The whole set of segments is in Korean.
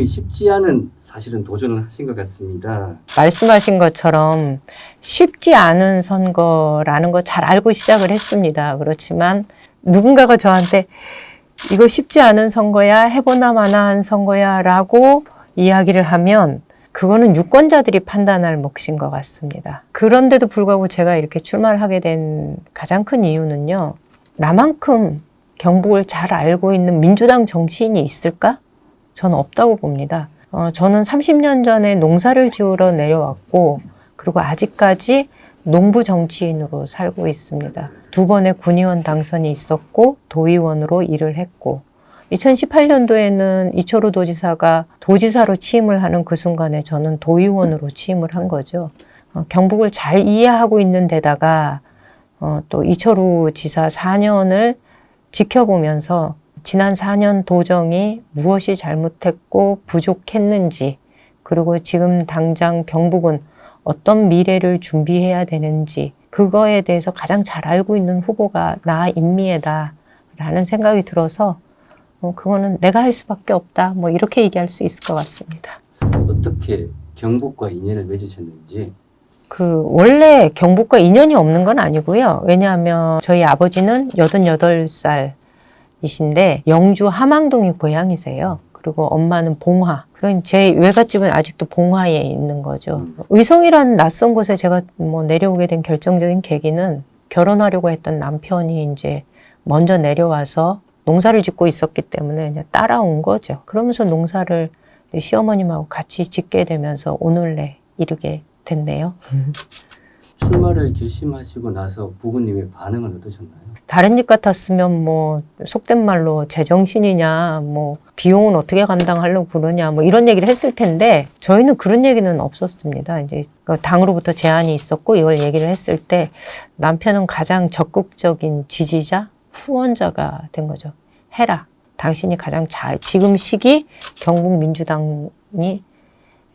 부부님이 쉽지 않은 사실은 도전을 하신 것 같습니다. 말씀하신 것처럼 쉽지 않은 선거라는 거 잘 알고 시작을 했습니다. 그렇지만 누군가가 저한테 이거 쉽지 않은 선거야, 해보나 마나 한 선거야 라고 이야기를 하면 그거는 유권자들이 판단할 몫인 것 같습니다. 그런데도 불구하고 제가 이렇게 출마를 하게 된 가장 큰 이유는요. 나만큼 경북을 잘 알고 있는 민주당 정치인이 있을까? 저는 없다고 봅니다. 저는 30년 전에 농사를 지으러 내려왔고 그리고 아직까지 농부 정치인으로 살고 있습니다. 2번의 군의원 당선이 있었고 도의원으로 일을 했고 2018년도에는 이철우 도지사가 도지사로 취임을 하는 그 순간에 저는 도의원으로 취임을 한 거죠. 경북을 잘 이해하고 있는 데다가 또 이철우 지사 4년을 지켜보면서 지난 4년 도정이 무엇이 잘못했고 부족했는지 그리고 지금 당장 경북은 어떤 미래를 준비해야 되는지 그거에 대해서 가장 잘 알고 있는 후보가 나 임미애다 라는 생각이 들어서 그거는 내가 할 수밖에 없다 뭐 이렇게 얘기할 수 있을 것 같습니다. 어떻게 경북과 인연을 맺으셨는지? 원래 경북과 인연이 없는 건 아니고요. 왜냐하면 저희 아버지는 88살이신데 영주 함항동이 고향이세요. 그리고 엄마는 봉화. 그러니 제 외갓집은 아직도 봉화에 있는 거죠. 의성이라는 낯선 곳에 제가 내려오게 된 결정적인 계기는 결혼하려고 했던 남편이 이제 먼저 내려와서 농사를 짓고 있었기 때문에 그냥 따라온 거죠. 그러면서 농사를 시어머님하고 같이 짓게 되면서 오늘내 이르게 됐네요. 출마를 결심하시고 나서 부부님의 반응은 어떠셨나요? 다른 집 같았으면 속된 말로 제정신이냐, 비용은 어떻게 감당하려고 그러냐, 이런 얘기를 했을 텐데 저희는 그런 얘기는 없었습니다. 이제 당으로부터 제안이 있었고 이걸 얘기를 했을 때 남편은 가장 적극적인 지지자, 후원자가 된 거죠. 해라. 당신이 가장 지금 시기 경북 민주당이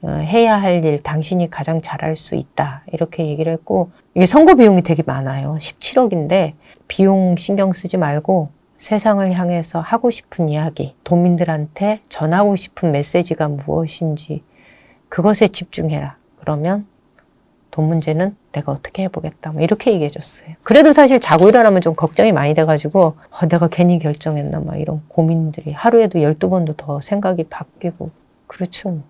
해야 할 일 당신이 가장 잘할 수 있다. 이렇게 얘기를 했고 이게 선거 비용이 되게 많아요. 17억인데 비용 신경 쓰지 말고 세상을 향해서 하고 싶은 이야기, 도민들한테 전하고 싶은 메시지가 무엇인지 그것에 집중해라. 그러면 돈 문제는 내가 어떻게 해보겠다. 이렇게 얘기해 줬어요. 그래도 사실 자고 일어나면 좀 걱정이 많이 돼가지고 내가 괜히 결정했나 이런 고민들이 하루에도 12번도 더 생각이 바뀌고 그렇죠.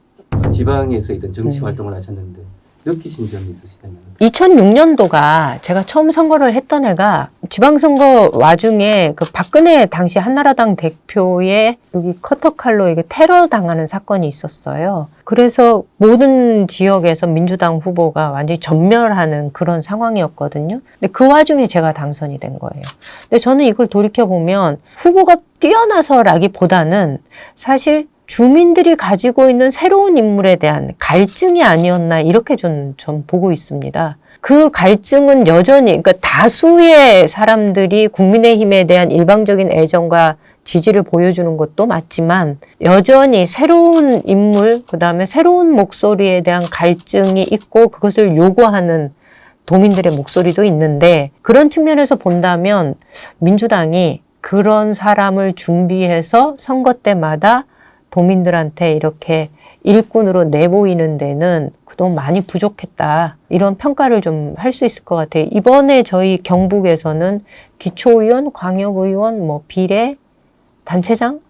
지방에서 일단 정치 활동을 하셨는데 느끼신 점이 있으시다면? 2006년도가 제가 처음 선거를 했던 해가 지방선거 와중에 그 박근혜 당시 한나라당 대표의 여기 커터칼로 이게 테러 당하는 사건이 있었어요. 그래서 모든 지역에서 민주당 후보가 완전히 전멸하는 그런 상황이었거든요. 근데 그 와중에 제가 당선이 된 거예요. 근데 저는 이걸 돌이켜보면 후보가 뛰어나서라기보다는 사실 주민들이 가지고 있는 새로운 인물에 대한 갈증이 아니었나 이렇게 전 보고 있습니다. 그 갈증은 여전히 그러니까 다수의 사람들이 국민의힘에 대한 일방적인 애정과 지지를 보여주는 것도 맞지만 여전히 새로운 인물 그다음에 새로운 목소리에 대한 갈증이 있고 그것을 요구하는 도민들의 목소리도 있는데 그런 측면에서 본다면 민주당이 그런 사람을 준비해서 선거 때마다 도민들한테 이렇게 일꾼으로 내보이는 데는 그동안 많이 부족했다. 이런 평가를 좀 할 수 있을 것 같아요. 이번에 저희 경북에서는 기초의원, 광역의원, 비례, 단체장,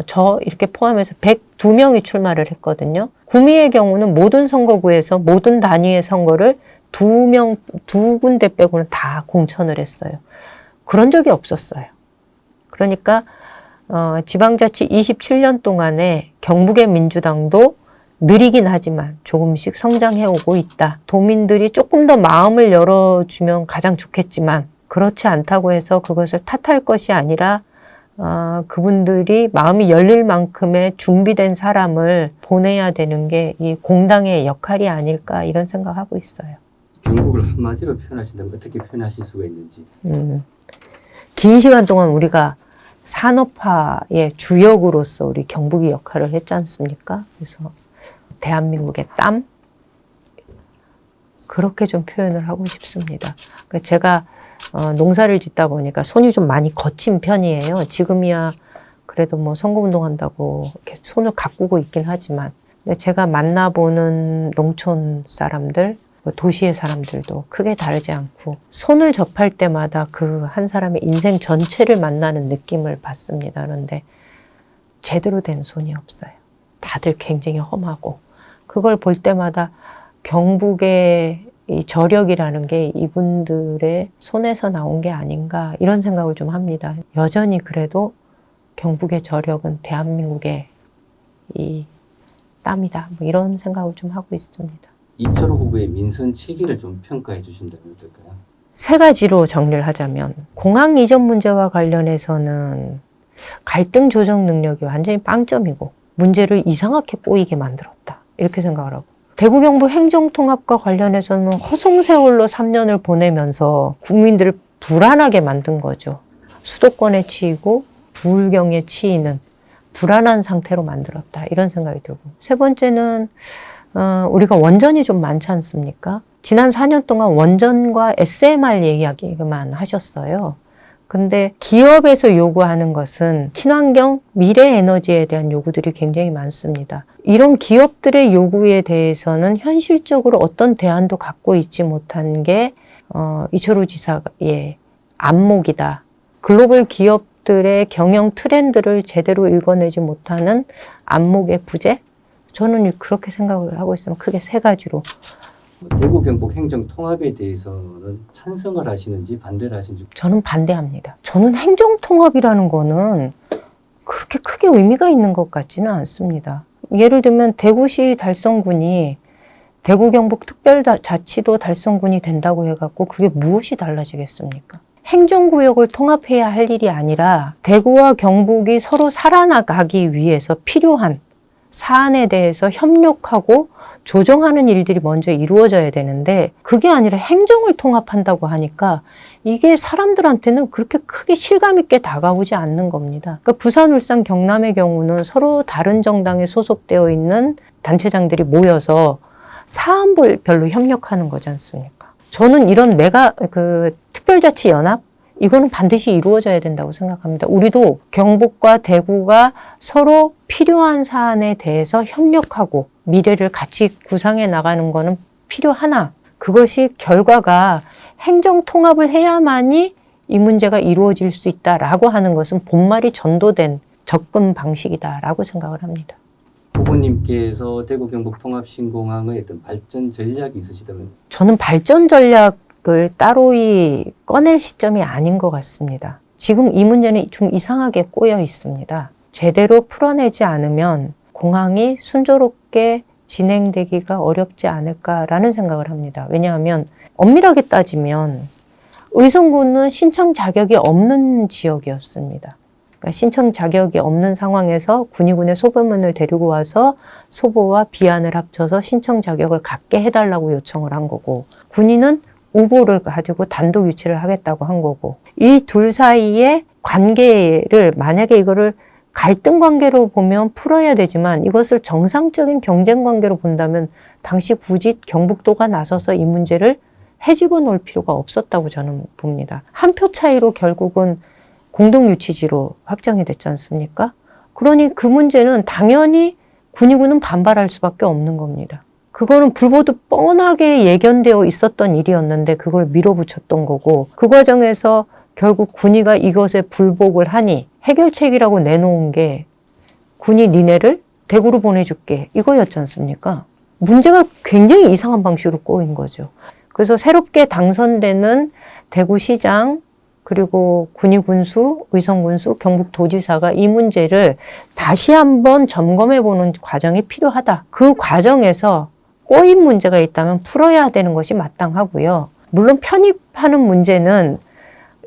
저 이렇게 포함해서 102명이 출마를 했거든요. 구미의 경우는 모든 선거구에서 모든 단위의 선거를 두 군데 빼고는 다 공천을 했어요. 그런 적이 없었어요. 그러니까 지방자치 27년 동안에 경북의 민주당도 느리긴 하지만 조금씩 성장해오고 있다. 도민들이 조금 더 마음을 열어주면 가장 좋겠지만 그렇지 않다고 해서 그것을 탓할 것이 아니라 그분들이 마음이 열릴 만큼의 준비된 사람을 보내야 되는 게 이 공당의 역할이 아닐까 이런 생각하고 있어요. 경북을 한마디로 표현하신다면 어떻게 표현하실 수가 있는지? 긴 시간 동안 우리가 산업화의 주역으로서 우리 경북이 역할을 했지 않습니까? 그래서 대한민국의 땀? 그렇게 좀 표현을 하고 싶습니다. 제가 농사를 짓다 보니까 손이 좀 많이 거친 편이에요. 지금이야 그래도 뭐 선거운동한다고 이렇게 손을 가꾸고 있긴 하지만, 근데 제가 만나보는 농촌 사람들, 도시의 사람들도 크게 다르지 않고 손을 접할 때마다 그 한 사람의 인생 전체를 만나는 느낌을 받습니다. 그런데 제대로 된 손이 없어요. 다들 굉장히 험하고, 그걸 볼 때마다 경북의 이 저력이라는 게 이분들의 손에서 나온 게 아닌가 이런 생각을 좀 합니다. 여전히 그래도 경북의 저력은 대한민국의 이 땀이다. 뭐 이런 생각을 좀 하고 있습니다. 이철호 후보의 민선 치기를 좀 평가해 주신다면 어떨까요? 세 가지로 정리를 하자면, 공항 이전 문제와 관련해서는 갈등 조정 능력이 완전히 빵점이고 문제를 이상하게 꼬이게 만들었다, 이렇게 생각을 하고, 대구 경북 행정통합과 관련해서는 허송세월로 3년을 보내면서 국민들을 불안하게 만든 거죠. 수도권에 치이고 부울경에 치이는 불안한 상태로 만들었다, 이런 생각이 들고, 세 번째는 우리가 원전이 좀 많지 않습니까? 지난 4년 동안 원전과 SMR 이야기만 하셨어요. 근데 기업에서 요구하는 것은 친환경, 미래 에너지에 대한 요구들이 굉장히 많습니다. 이런 기업들의 요구에 대해서는 현실적으로 어떤 대안도 갖고 있지 못한 게 이철우 지사의 안목이다. 글로벌 기업들의 경영 트렌드를 제대로 읽어내지 못하는 안목의 부재? 저는 그렇게 생각을 하고 있으면 크게 세 가지로. 대구 경북 행정 통합에 대해서는 찬성을 하시는지 반대를 하시는지. 저는 반대합니다. 저는 행정통합이라는 거는 그렇게 크게 의미가 있는 것 같지는 않습니다. 예를 들면 대구시 달성군이 대구 경북 특별자치도 달성군이 된다고 해갖고 그게 무엇이 달라지겠습니까? 행정구역을 통합해야 할 일이 아니라 대구와 경북이 서로 살아나가기 위해서 필요한 사안에 대해서 협력하고 조정하는 일들이 먼저 이루어져야 되는데, 그게 아니라 행정을 통합한다고 하니까 이게 사람들한테는 그렇게 크게 실감 있게 다가오지 않는 겁니다. 그러니까 부산, 울산, 경남의 경우는 서로 다른 정당에 소속되어 있는 단체장들이 모여서 사안별로 협력하는 거지 않습니까? 저는 이런 특별자치연합, 이거는 반드시 이루어져야 된다고 생각합니다. 우리도 경북과 대구가 서로 필요한 사안에 대해서 협력하고 미래를 같이 구상해 나가는 거는 필요하나, 그것이 결과가 행정통합을 해야만이 이 문제가 이루어질 수 있다라고 하는 것은 본말이 전도된 접근 방식이다라고 생각을 합니다. 후보님께서 대구 경북 통합 신공항의 어떤 발전 전략이 있으시다면? 저는 발전 전략을 따로 꺼낼 시점이 아닌 것 같습니다. 지금 이 문제는 좀 이상하게 꼬여 있습니다. 제대로 풀어내지 않으면 공항이 순조롭게 진행되기가 어렵지 않을까라는 생각을 합니다. 왜냐하면 엄밀하게 따지면 의성군은 신청 자격이 없는 지역이었습니다. 그러니까 신청 자격이 없는 상황에서 군의군의 소보문을 데리고 와서 소보와 비안을 합쳐서 신청 자격을 갖게 해달라고 요청을 한 거고, 군의는 우보를 가지고 단독 유치를 하겠다고 한 거고, 이 둘 사이의 관계를 만약에 이거를 갈등 관계로 보면 풀어야 되지만 이것을 정상적인 경쟁 관계로 본다면 당시 굳이 경북도가 나서서 이 문제를 헤집어 놓을 필요가 없었다고 저는 봅니다. 한 표 차이로 결국은 공동유치지로 확정이 됐지 않습니까? 그러니 그 문제는 당연히 군의군은 반발할 수밖에 없는 겁니다. 그거는 불보듯 뻔하게 예견되어 있었던 일이었는데 그걸 밀어붙였던 거고, 그 과정에서 결국 군의가 이것에 불복을 하니 해결책이라고 내놓은 게 군이 니네를 대구로 보내줄게 이거였지 않습니까? 문제가 굉장히 이상한 방식으로 꼬인 거죠. 그래서 새롭게 당선되는 대구시장, 그리고 군의군수, 의성군수, 경북도지사가 이 문제를 다시 한번 점검해보는 과정이 필요하다. 그 과정에서 꼬인 문제가 있다면 풀어야 되는 것이 마땅하고요. 물론 편입하는 문제는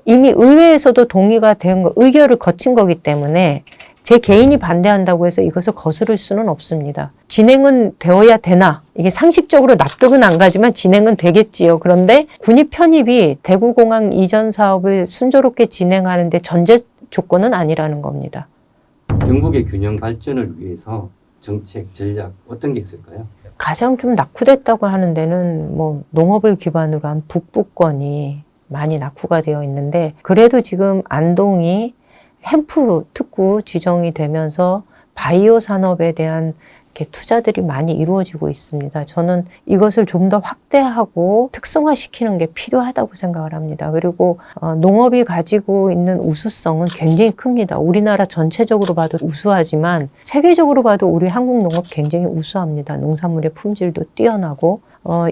이미 의회에서도 동의가 된 의결을 거친 거기 때문에 제 개인이 반대한다고 해서 이것을 거스를 수는 없습니다. 진행은 되어야 되나? 이게 상식적으로 납득은 안 가지만 진행은 되겠지요. 그런데 군의 편입이 대구공항 이전 사업을 순조롭게 진행하는 데 전제 조건은 아니라는 겁니다. 경북의 균형 발전을 위해서 정책, 전략 어떤 게 있을까요? 가장 좀 낙후됐다고 하는 데는 농업을 기반으로 한 북부권이 많이 낙후가 되어 있는데, 그래도 지금 안동이 햄프 특구 지정이 되면서 바이오 산업에 대한 이렇게 투자들이 많이 이루어지고 있습니다. 저는 이것을 좀 더 확대하고 특성화시키는 게 필요하다고 생각을 합니다. 그리고 농업이 가지고 있는 우수성은 굉장히 큽니다. 우리나라 전체적으로 봐도 우수하지만 세계적으로 봐도 우리 한국 농업 굉장히 우수합니다. 농산물의 품질도 뛰어나고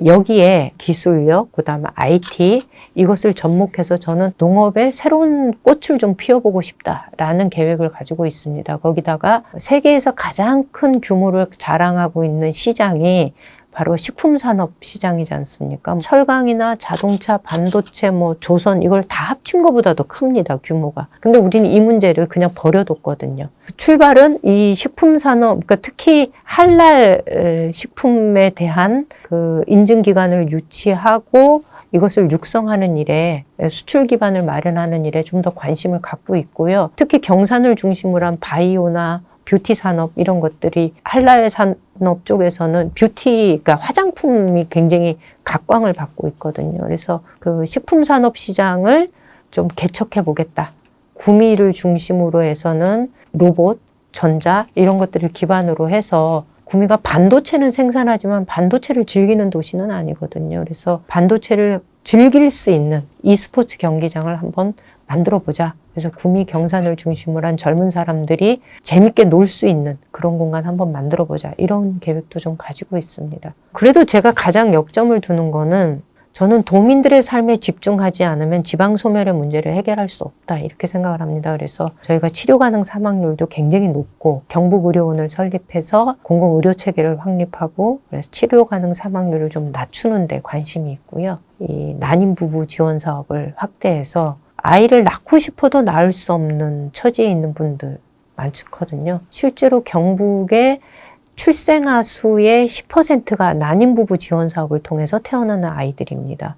여기에 기술력, 그다음에 IT 이것을 접목해서 저는 농업에 새로운 꽃을 좀 피워보고 싶다라는 계획을 가지고 있습니다. 거기다가 세계에서 가장 큰 규모를 자랑하고 있는 시장이 바로 식품산업 시장이지 않습니까? 철강이나 자동차, 반도체, 조선 이걸 다 합친 것보다도 큽니다, 규모가. 근데 우리는 이 문제를 그냥 버려뒀거든요. 출발은 이 식품산업, 그러니까 특히 할랄 식품에 대한 그 인증기관을 유치하고 이것을 육성하는 일에 수출 기반을 마련하는 일에 좀 더 관심을 갖고 있고요. 특히 경산을 중심으로 한 바이오나 뷰티 산업 이런 것들이 할랄 산업 쪽에서는 뷰티, 그러니까 화장품이 굉장히 각광을 받고 있거든요. 그래서 그 식품 산업 시장을 좀 개척해 보겠다. 구미를 중심으로 해서는 로봇, 전자 이런 것들을 기반으로 해서 구미가 반도체는 생산하지만 반도체를 즐기는 도시는 아니거든요. 그래서 반도체를 즐길 수 있는 e스포츠 경기장을 한번 만들어 보자. 그래서 구미 경산을 중심으로 한 젊은 사람들이 재밌게 놀 수 있는 그런 공간 한번 만들어 보자. 이런 계획도 좀 가지고 있습니다. 그래도 제가 가장 역점을 두는 거는 저는 도민들의 삶에 집중하지 않으면 지방 소멸의 문제를 해결할 수 없다. 이렇게 생각을 합니다. 그래서 저희가 치료 가능 사망률도 굉장히 높고 경북의료원을 설립해서 공공의료 체계를 확립하고 그래서 치료 가능 사망률을 좀 낮추는 데 관심이 있고요. 이 난임 부부 지원 사업을 확대해서 아이를 낳고 싶어도 낳을 수 없는 처지에 있는 분들 많거든요. 실제로 경북의 출생아 수의 10%가 난임 부부 지원 사업을 통해서 태어나는 아이들입니다.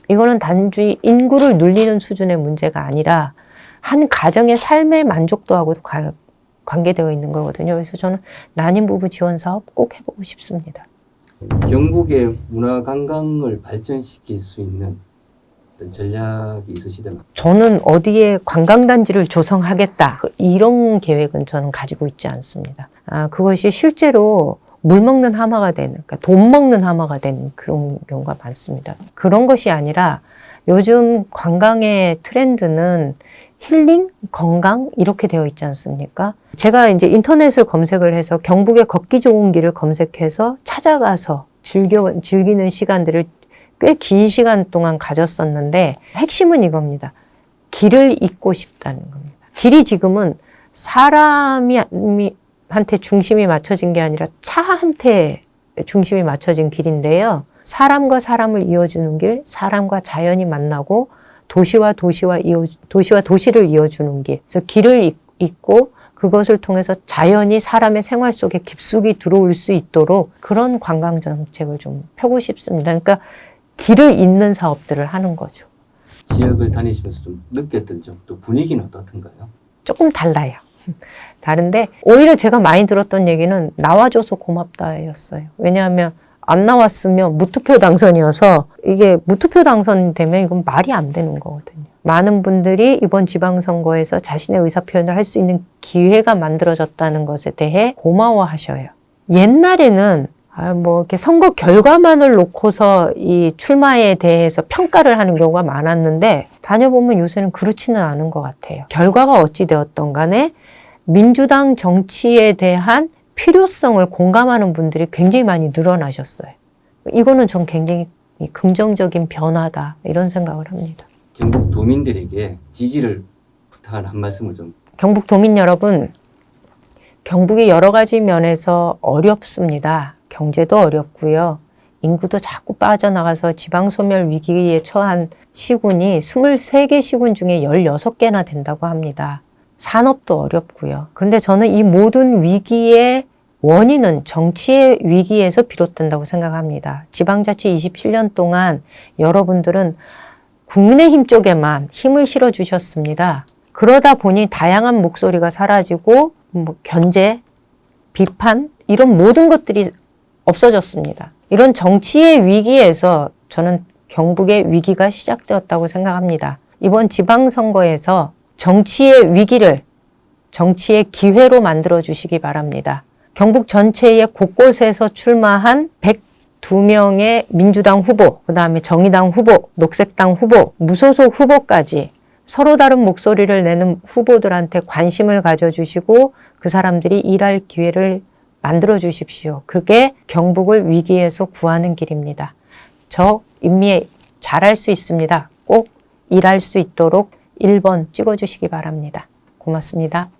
이거는 단지 인구를 늘리는 수준의 문제가 아니라 한 가정의 삶의 만족도하고도 관계되어 있는 거거든요. 그래서 저는 난임 부부 지원 사업 꼭 해보고 싶습니다. 경북의 문화 관광을 발전시킬 수 있는 어떤 전략이 있으시다면? 저는 어디에 관광단지를 조성하겠다 이런 계획은 저는 가지고 있지 않습니다. 그것이 실제로 물 먹는 하마가 되는, 그러니까 돈 먹는 하마가 되는 그런 경우가 많습니다. 그런 것이 아니라 요즘 관광의 트렌드는 힐링, 건강 이렇게 되어 있지 않습니까? 제가 이제 인터넷을 검색을 해서 경북의 걷기 좋은 길을 검색해서 찾아가서 즐기는 시간들을 꽤 긴 시간 동안 가졌었는데 핵심은 이겁니다. 길을 잇고 싶다는 겁니다. 길이 지금은 사람한테 중심이 맞춰진 게 아니라 차한테 중심이 맞춰진 길인데요. 사람과 사람을 이어주는 길, 사람과 자연이 만나고 도시와 도시를 이어주는 길. 그래서 길을 잇고 그것을 통해서 자연이 사람의 생활 속에 깊숙이 들어올 수 있도록 그런 관광 정책을 좀 펴고 싶습니다. 그러니까 길을 잇는 사업들을 하는 거죠. 지역을 다니시면서 좀 느꼈던 점, 또 분위기는 어떻던가요? 조금 달라요. 다른데 오히려 제가 많이 들었던 얘기는 나와줘서 고맙다였어요. 왜냐하면 안 나왔으면 무투표 당선이어서 이게 무투표 당선되면 이건 말이 안 되는 거거든요. 많은 분들이 이번 지방선거에서 자신의 의사표현을 할 수 있는 기회가 만들어졌다는 것에 대해 고마워하셔요. 옛날에는 이렇게 선거 결과만을 놓고서 이 출마에 대해서 평가를 하는 경우가 많았는데 다녀보면 요새는 그렇지는 않은 것 같아요. 결과가 어찌 되었던 간에 민주당 정치에 대한 필요성을 공감하는 분들이 굉장히 많이 늘어나셨어요. 이거는 전 굉장히 긍정적인 변화다 이런 생각을 합니다. 경북 도민들에게 지지를 부탁하는 한 말씀을 좀. 경북 도민 여러분, 경북이 여러 가지 면에서 어렵습니다. 경제도 어렵고요. 인구도 자꾸 빠져나가서 지방소멸 위기에 처한 시군이 23개 시군 중에 16개나 된다고 합니다. 산업도 어렵고요. 그런데 저는 이 모든 위기의 원인은 정치의 위기에서 비롯된다고 생각합니다. 지방자치 27년 동안 여러분들은 국민의힘 쪽에만 힘을 실어주셨습니다. 그러다 보니 다양한 목소리가 사라지고 견제, 비판 이런 모든 것들이 없어졌습니다. 이런 정치의 위기에서 저는 경북의 위기가 시작되었다고 생각합니다. 이번 지방선거에서 정치의 위기를 정치의 기회로 만들어 주시기 바랍니다. 경북 전체의 곳곳에서 출마한 102명의 민주당 후보, 그 다음에 정의당 후보, 녹색당 후보, 무소속 후보까지 서로 다른 목소리를 내는 후보들한테 관심을 가져주시고 그 사람들이 일할 기회를 만들어 주십시오. 그게 경북을 위기에서 구하는 길입니다. 저 임미애 잘할 수 있습니다. 꼭 일할 수 있도록 1번 찍어주시기 바랍니다. 고맙습니다.